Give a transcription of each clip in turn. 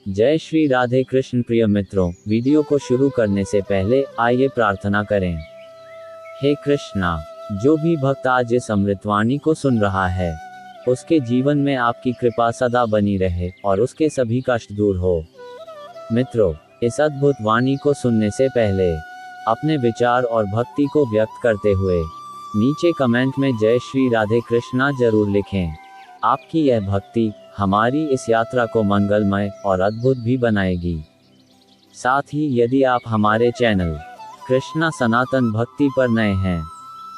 जय श्री राधे कृष्ण। प्रिय मित्रों, वीडियो को शुरू करने से पहले आइए प्रार्थना करें। हे कृष्णा, जो भी भक्त आज इस अमृतवाणी को सुन रहा है, उसके जीवन में आपकी कृपा सदा बनी रहे और उसके सभी कष्ट दूर हो। मित्रों, इस अद्भुत वाणी को सुनने से पहले अपने विचार और भक्ति को व्यक्त करते हुए नीचे कमेंट में जय श्री राधे कृष्णा जरूर लिखें। आपकी यह भक्ति हमारी इस यात्रा को मंगलमय और अद्भुत भी बनाएगी। साथ ही यदि आप हमारे चैनल कृष्णा सनातन भक्ति पर नए हैं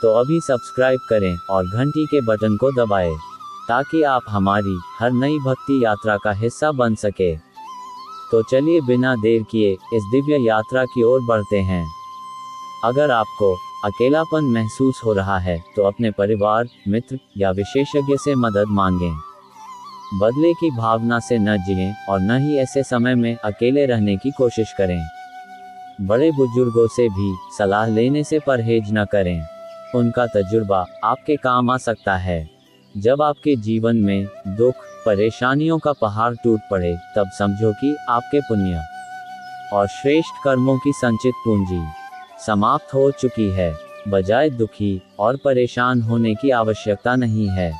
तो अभी सब्सक्राइब करें और घंटी के बटन को दबाएं, ताकि आप हमारी हर नई भक्ति यात्रा का हिस्सा बन सके। तो चलिए बिना देर किए इस दिव्य यात्रा की ओर बढ़ते हैं। अगर आपको अकेलापन महसूस हो रहा है तो अपने परिवार, मित्र या विशेषज्ञ से मदद मांगें। बदले की भावना से न जिएं और न ही ऐसे समय में अकेले रहने की कोशिश करें। बड़े बुजुर्गों से भी सलाह लेने से परहेज न करें। उनका तजुर्बा आपके काम आ सकता है। जब आपके जीवन में दुख, परेशानियों का पहाड़ टूट पड़े, तब समझो कि आपके पुण्य और श्रेष्ठ कर्मों की संचित पूंजी समाप्त हो चुकी है। बजाय दुखी और परेशान होने की आवश्यकता नहीं है,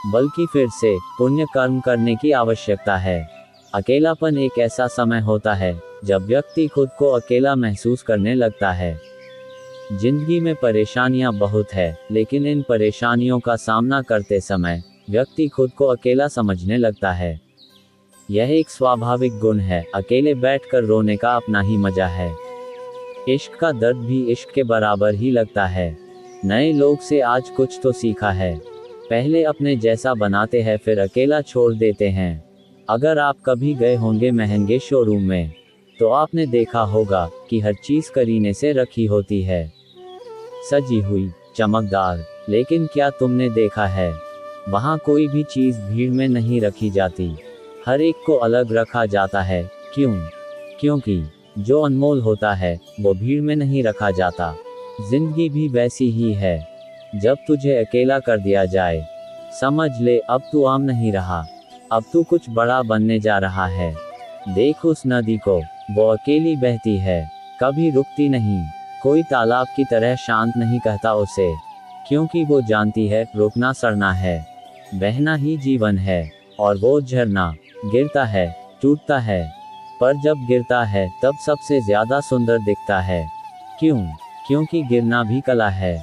बल्कि फिर से पुण्य कर्म करने की आवश्यकता है। अकेलापन एक ऐसा समय होता है जब व्यक्ति खुद को अकेला महसूस करने लगता है। जिंदगी में परेशानियां बहुत है, लेकिन इन परेशानियों का सामना करते समय व्यक्ति खुद को अकेला समझने लगता है। यह एक स्वाभाविक गुण है। अकेले बैठकर रोने का अपना ही मजा है। इश्क का दर्द भी इश्क के बराबर ही लगता है। नए लोग से आज कुछ तो सीखा है। पहले अपने जैसा बनाते हैं, फिर अकेला छोड़ देते हैं। अगर आप कभी गए होंगे महंगे शोरूम में, तो आपने देखा होगा कि हर चीज करीने से रखी होती है, सजी हुई, चमकदार। लेकिन क्या तुमने देखा है, वहाँ कोई भी चीज भीड़ में नहीं रखी जाती। हर एक को अलग रखा जाता है। क्यों? क्योंकि जो अनमोल होता है वो भीड़ में नहीं रखा जाता। जिंदगी भी वैसी ही है। जब तुझे अकेला कर दिया जाए, समझ ले अब तू आम नहीं रहा, अब तू कुछ बड़ा बनने जा रहा है। देख उस नदी को, वो अकेली बहती है, कभी रुकती नहीं। कोई तालाब की तरह शांत नहीं कहता उसे, क्योंकि वो जानती है रुकना सड़ना है, बहना ही जीवन है। और वो झरना गिरता है, टूटता है, पर जब गिरता है तब सबसे ज्यादा सुंदर दिखता है। क्यों? क्योंकि गिरना भी कला है।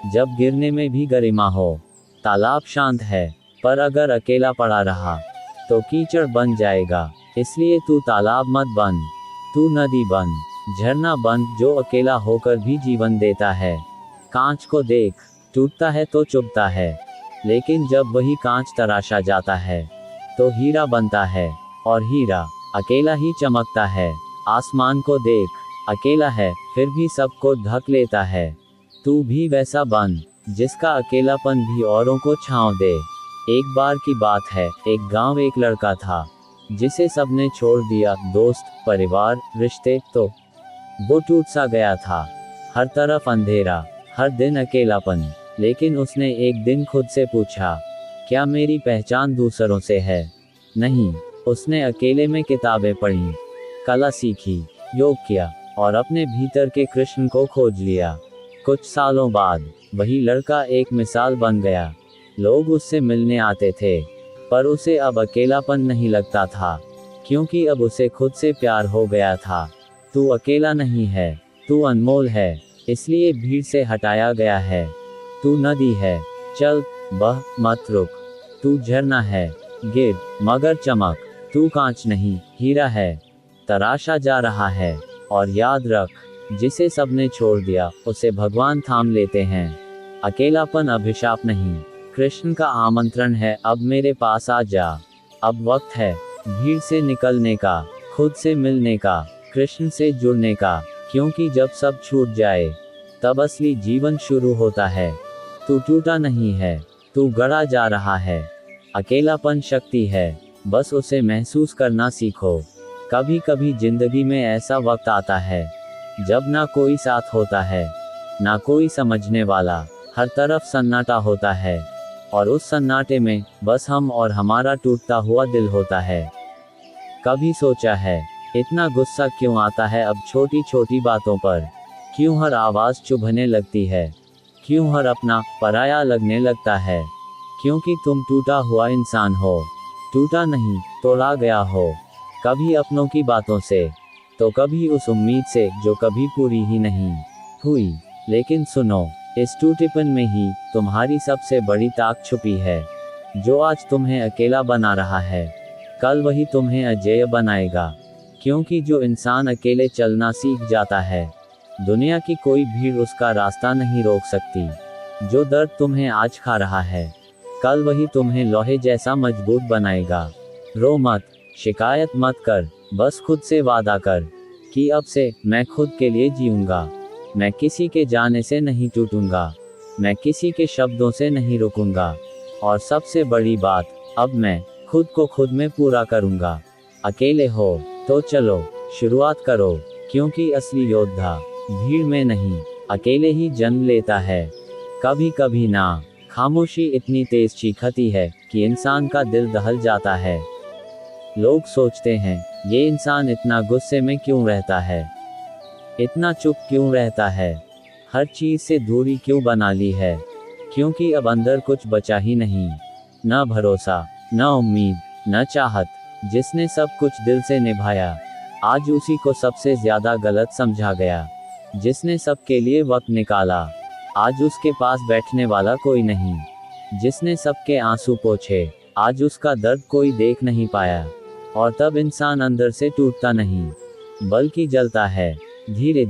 जब गिरने में भी गरिमा हो। तालाब शांत है, पर अगर अकेला पड़ा रहा तो कीचड़ बन जाएगा। इसलिए तू तालाब मत बन, तू नदी बन, झरना बन, जो अकेला होकर भी जीवन देता है। कांच को देख, टूटता है तो चुभता है, लेकिन जब वही कांच तराशा जाता है तो हीरा बनता है, और हीरा अकेला ही चमकता है। आसमान को देख, अकेला है फिर भी सबको ढक लेता है। तू भी वैसा बन जिसका अकेलापन भी औरों को छांव दे। एक बार की बात है, एक गांव एक लड़का था जिसे सबने छोड़ दिया। दोस्त, परिवार, रिश्ते, तो वो टूट सा गया था। हर तरफ अंधेरा, हर दिन अकेलापन। लेकिन उसने एक दिन खुद से पूछा, क्या मेरी पहचान दूसरों से है? नहीं। उसने अकेले में किताबें पढ़ी, कला सीखी, योग किया और अपने भीतर के कृष्ण को खोज लिया। कुछ सालों बाद वही लड़का एक मिसाल बन गया। लोग उससे मिलने आते थे, पर उसे अब अकेलापन नहीं लगता था, क्योंकि अब उसे खुद से प्यार हो गया था। तू अकेला नहीं है, तू अनमोल है, इसलिए भीड़ से हटाया गया है। तू नदी है, चल, बह, मत रुक। तू झरना है, गिर मगर चमक। तू कांच नहीं, हीरा है, तराशा जा रहा है। और याद रख, जिसे सबने छोड़ दिया उसे भगवान थाम लेते हैं। अकेलापन अभिशाप नहीं, कृष्ण का आमंत्रण है, अब मेरे पास आ जा। अब वक्त है भीड़ से निकलने का, खुद से मिलने का, कृष्ण से जुड़ने का, क्योंकि जब सब छूट जाए तब असली जीवन शुरू होता है। तू टूटा नहीं है, तू गढ़ा जा रहा है। अकेलापन शक्ति है, बस उसे महसूस करना सीखो। कभी कभी जिंदगी में ऐसा वक्त आता है जब ना कोई साथ होता है, ना कोई समझने वाला, हर तरफ सन्नाटा होता है, और उस सन्नाटे में बस हम और हमारा टूटता हुआ दिल होता है। कभी सोचा है, इतना गुस्सा क्यों आता है अब छोटी छोटी बातों पर? क्यों हर आवाज़ चुभने लगती है? क्यों हर अपना पराया लगने लगता है? क्योंकि तुम टूटा हुआ इंसान हो। टूटा नहीं, तोड़ा गया हो। कभी अपनों की बातों से, तो कभी उस उम्मीद से जो कभी पूरी ही नहीं हुई। लेकिन सुनो, इस टूटेपन में ही तुम्हारी सबसे बड़ी ताकत छुपी है। जो आज तुम्हें अकेला बना रहा है, कल वही तुम्हें अजेय बनाएगा। क्योंकि जो इंसान अकेले चलना सीख जाता है, दुनिया की कोई भीड़ उसका रास्ता नहीं रोक सकती। जो दर्द तुम्हें आज खा रहा है, कल वही तुम्हें लोहे जैसा मजबूत बनाएगा। रो मत, शिकायत मत कर, बस खुद से वादा कर कि अब से मैं खुद के लिए जीऊंगा। मैं किसी के जाने से नहीं टूटूंगा। मैं किसी के शब्दों से नहीं रुकूंगा। और सबसे बड़ी बात, अब मैं खुद को खुद में पूरा करूंगा। अकेले हो तो चलो शुरुआत करो, क्योंकि असली योद्धा भीड़ में नहीं, अकेले ही जन्म लेता है। कभी कभी ना, खामोशी इतनी तेज चीखती है कि इंसान का दिल दहल जाता है। लोग सोचते हैं, ये इंसान इतना गुस्से में क्यों रहता है, इतना चुप क्यों रहता है, हर चीज से दूरी क्यों बना ली है? क्योंकि अब अंदर कुछ बचा ही नहीं। न भरोसा, न उम्मीद, न चाहत। जिसने सब कुछ दिल से निभाया, आज उसी को सबसे ज्यादा गलत समझा गया। जिसने सबके लिए वक्त निकाला, आज उसके पास बैठने वाला कोई नहीं। जिसने सबके आंसू पोंछे, आज उसका दर्द कोई देख नहीं पाया। और तब इंसान अंदर से टूटता नहीं, बल्कि जलता है, धीरे